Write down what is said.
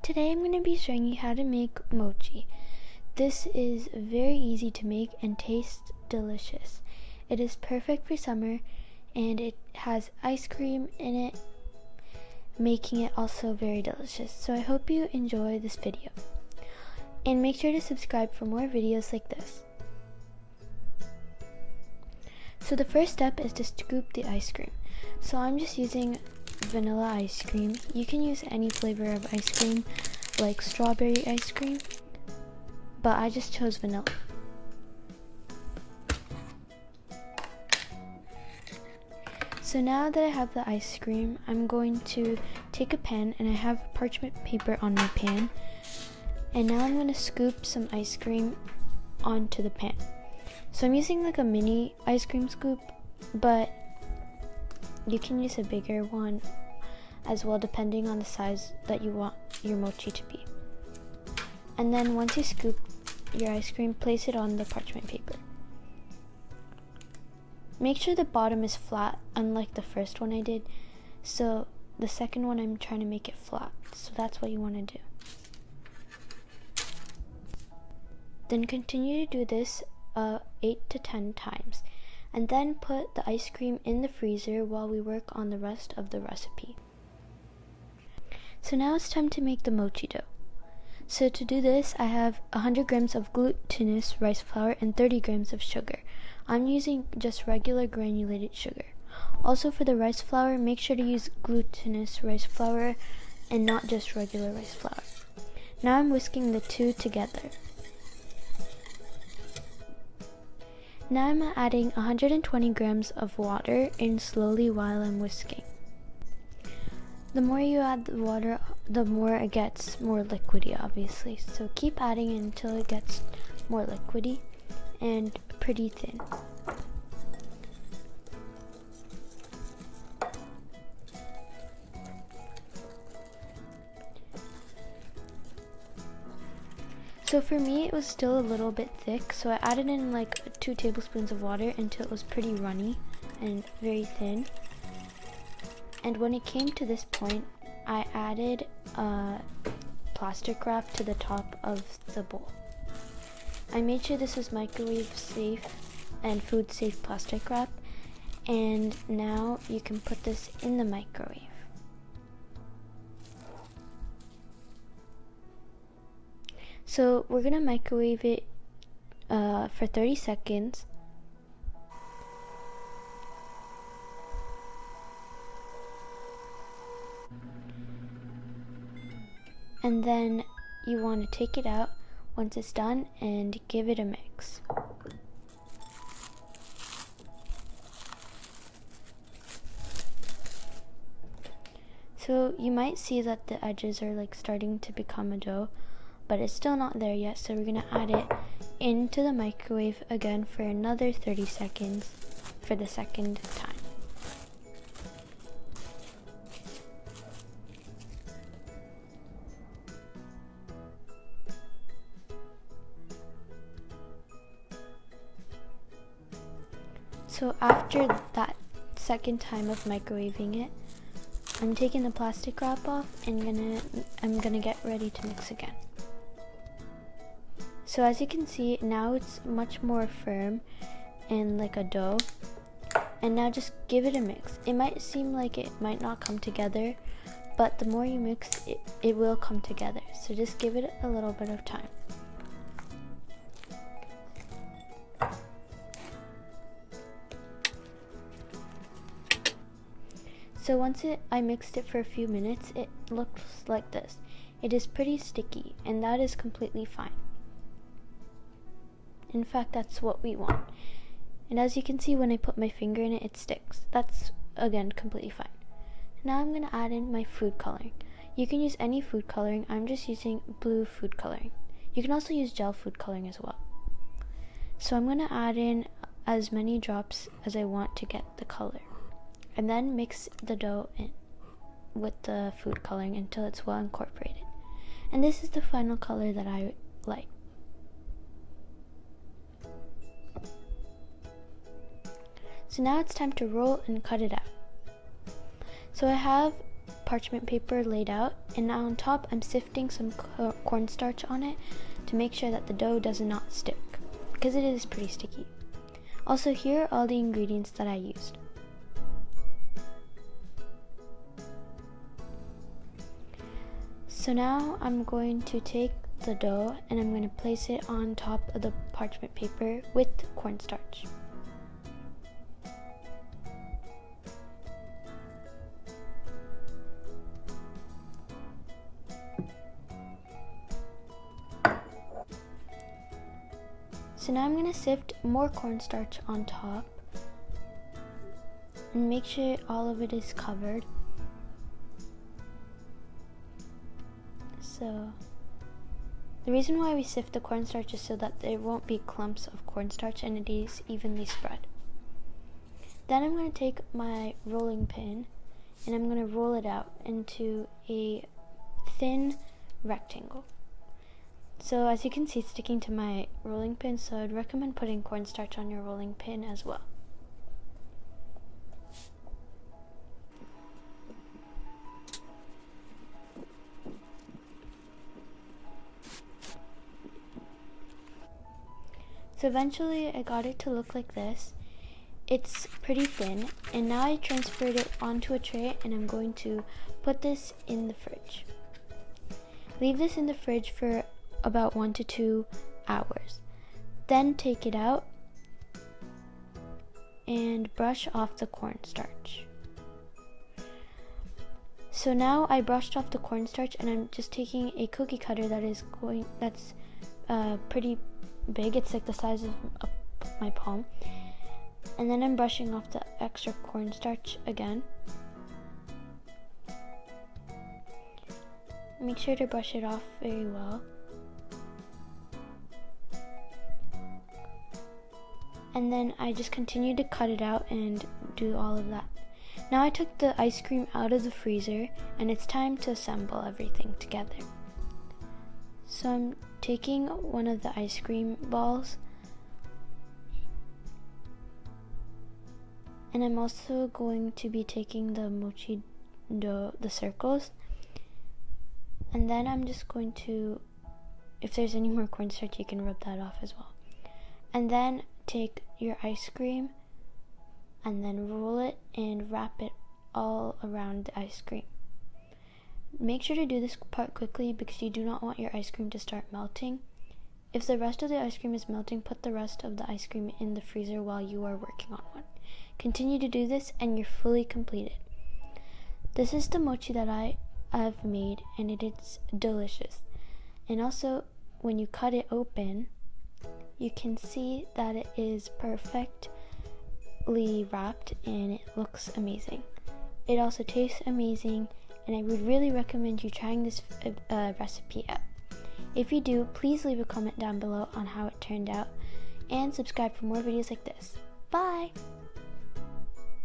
Today I'm going to be showing you how to make mochi. This is very easy to make and tastes delicious. It is perfect for summer and it has ice cream in it, making it also very delicious. So I hope you enjoy this video. And make sure to subscribe for more videos like this. So the first step is to scoop the ice cream. So I'm just using vanilla ice cream. You can use any flavor of ice cream, like strawberry ice cream, but I just chose vanilla. So now that I have the ice cream, I'm going to take a pan, and I have parchment paper on my pan, and now I'm going to scoop some ice cream onto the pan. So I'm using like a mini ice cream scoop, but you can use a bigger one as well, depending on the size that you want your mochi to be. And then once you scoop your ice cream, place it on the parchment paper. Make sure the bottom is flat, unlike the first one I did. So the second one I'm trying to make it flat, so that's what you want to do. Then continue to do this 8 to 10 times. And then put the ice cream in the freezer while we work on the rest of the recipe. So now it's time to make the mochi dough. So to do this, I have 100 grams of glutinous rice flour and 30 grams of sugar. I'm using just regular granulated sugar. Also for the rice flour, make sure to use glutinous rice flour and not just regular rice flour. Now I'm whisking the two together. Now I'm adding 120 grams of water in slowly while I'm whisking. The more you add the water, the more it gets more liquidy, obviously. So keep adding until it gets more liquidy and pretty thin. So for me, it was still a little bit thick, so I added in like 2 tablespoons of water until it was pretty runny and very thin. And when it came to this point, I added plastic wrap to the top of the bowl. I made sure this was microwave safe and food safe plastic wrap, and now you can put this in the microwave. So we're gonna microwave it for 30 seconds. And then you want to take it out once it's done and give it a mix. So you might see that the edges are like starting to become a dough, but it's still not there yet, so we're gonna add it into the microwave again for another 30 seconds for the second time. So after that second time of microwaving it, I'm taking the plastic wrap off and I'm gonna get ready to mix again. So as you can see, now it's much more firm and like a dough. And now just give it a mix. It might seem like it might not come together, but the more you mix, it will come together. So just give it a little bit of time. So once I mixed it for a few minutes, it looks like this. It is pretty sticky, and that is completely fine. In fact, that's what we want. And as you can see, when I put my finger in it, it sticks. That's, again, completely fine. Now I'm going to add in my food coloring. You can use any food coloring. I'm just using blue food coloring. You can also use gel food coloring as well. So I'm going to add in as many drops as I want to get the color. And then mix the dough in with the food coloring until it's well incorporated. And this is the final color that I like. So now it's time to roll and cut it out. So I have parchment paper laid out, and now on top I'm sifting some cornstarch on it to make sure that the dough does not stick, because it is pretty sticky. Also, here are all the ingredients that I used. So now I'm going to take the dough and I'm going to place it on top of the parchment paper with cornstarch. So now I'm going to sift more cornstarch on top and make sure all of it is covered. So the reason why we sift the cornstarch is so that there won't be clumps of cornstarch and it is evenly spread. Then I'm going to take my rolling pin and I'm going to roll it out into a thin rectangle. So as you can see, it's sticking to my rolling pin, so I'd recommend putting cornstarch on your rolling pin as well. So eventually I got it to look like this. It's pretty thin, and now I transferred it onto a tray and I'm going to put this in the fridge. Leave this in the fridge for about 1 to 2 hours. Then take it out and brush off the cornstarch. So now I brushed off the cornstarch and I'm just taking a cookie cutter that's pretty big. It's like the size of my palm. And then I'm brushing off the extra cornstarch again. Make sure to brush it off very well. And then I just continue to cut it out and do all of that. Now I took the ice cream out of the freezer and it's time to assemble everything together. So I'm taking one of the ice cream balls and I'm also going to be taking the mochi dough, the circles, and then I'm just going to, if there's any more cornstarch, you can rub that off as well. And then take your ice cream and then roll it and wrap it all around the ice cream. Make sure to do this part quickly because you do not want your ice cream to start melting. If the rest of the ice cream is melting, put the rest of the ice cream in the freezer while you are working on one. Continue to do this and you're fully completed. This is the mochi that I have made and it is delicious. And also, when you cut it open, you can see that it is perfectly wrapped and it looks amazing. It also tastes amazing, and I would really recommend you trying this recipe out. If you do, please leave a comment down below on how it turned out and subscribe for more videos like this. Bye!